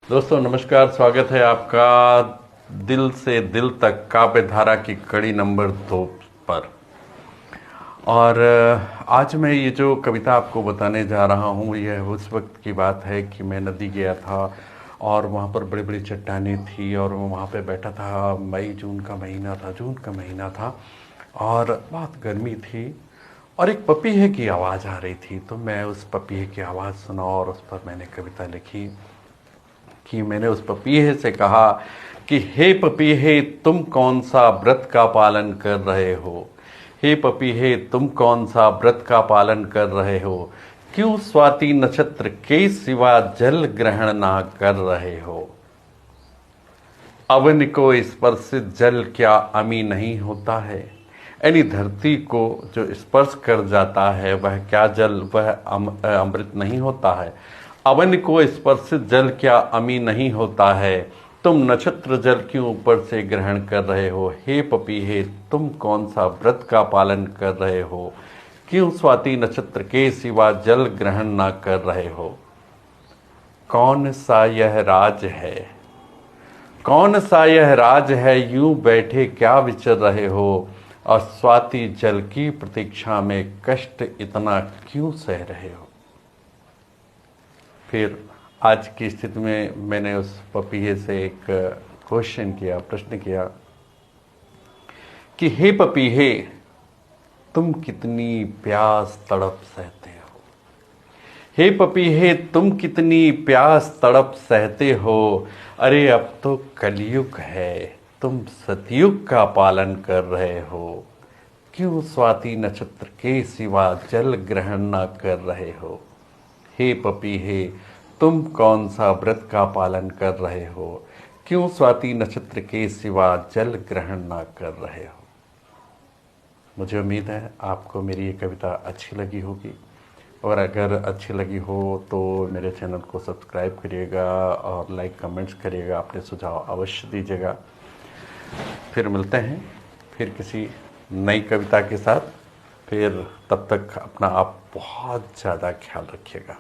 दोस्तों नमस्कार, स्वागत है आपका दिल से दिल तक काव्य धारा की कड़ी नंबर 2 पर। और आज मैं ये जो कविता आपको बताने जा रहा हूँ, यह उस वक्त की बात है कि मैं नदी गया था और वहाँ पर बड़ी बड़ी चट्टानें थी और वहाँ पे बैठा था। मई जून का महीना था और बहुत गर्मी थी और एक पपीहे की आवाज़ आ रही थी। तो मैं उस पपीहे की आवाज़ सुना और उस पर मैंने कविता लिखी कि मैंने उस पपीहे से कहा कि हे पपीहे, तुम कौन सा व्रत का पालन कर रहे हो। हे पपीहे, तुम कौन सा व्रत का पालन कर रहे हो। क्यों स्वाति नक्षत्र के सिवा जल ग्रहण ना कर रहे हो। अवन को स्पर्शित जल क्या अमी नहीं होता है। यानी धरती को जो स्पर्श कर जाता है वह क्या जल, वह अमृत नहीं होता है। अवन को स्पर्शित जल क्या अमी नहीं होता है। तुम नक्षत्र जल क्यों ऊपर से ग्रहण कर रहे हो। हे पपीहे, तुम कौन सा व्रत का पालन कर रहे हो। क्यों स्वाति नक्षत्र के सिवा जल ग्रहण ना कर रहे हो। कौन सा यह राज है, कौन सा यह राज है, यूं बैठे क्या विचर रहे हो। और स्वाति जल की प्रतीक्षा में कष्ट इतना क्यों सह रहे हो। फिर आज की स्थिति में मैंने उस पपीहे से एक प्रश्न किया कि हे पपीहे, तुम कितनी प्यास तड़प सहते हो। हे पपीहे, तुम कितनी प्यास तड़प सहते हो। अरे अब तो कलयुग है, तुम सतयुग का पालन कर रहे हो। क्यों स्वाति नक्षत्र के सिवा जल ग्रहण ना कर रहे हो। हे पपीहे, तुम कौन सा व्रत का पालन कर रहे हो। क्यों स्वाति नक्षत्र के सिवा जल ग्रहण ना कर रहे हो। मुझे उम्मीद है आपको मेरी ये कविता अच्छी लगी होगी, और अगर अच्छी लगी हो तो मेरे चैनल को सब्सक्राइब करिएगा और लाइक कमेंट्स करिएगा, अपने सुझाव अवश्य दीजिएगा। फिर मिलते हैं फिर किसी नई कविता के साथ। फिर तब तक अपना आप बहुत ज़्यादा ख्याल रखिएगा।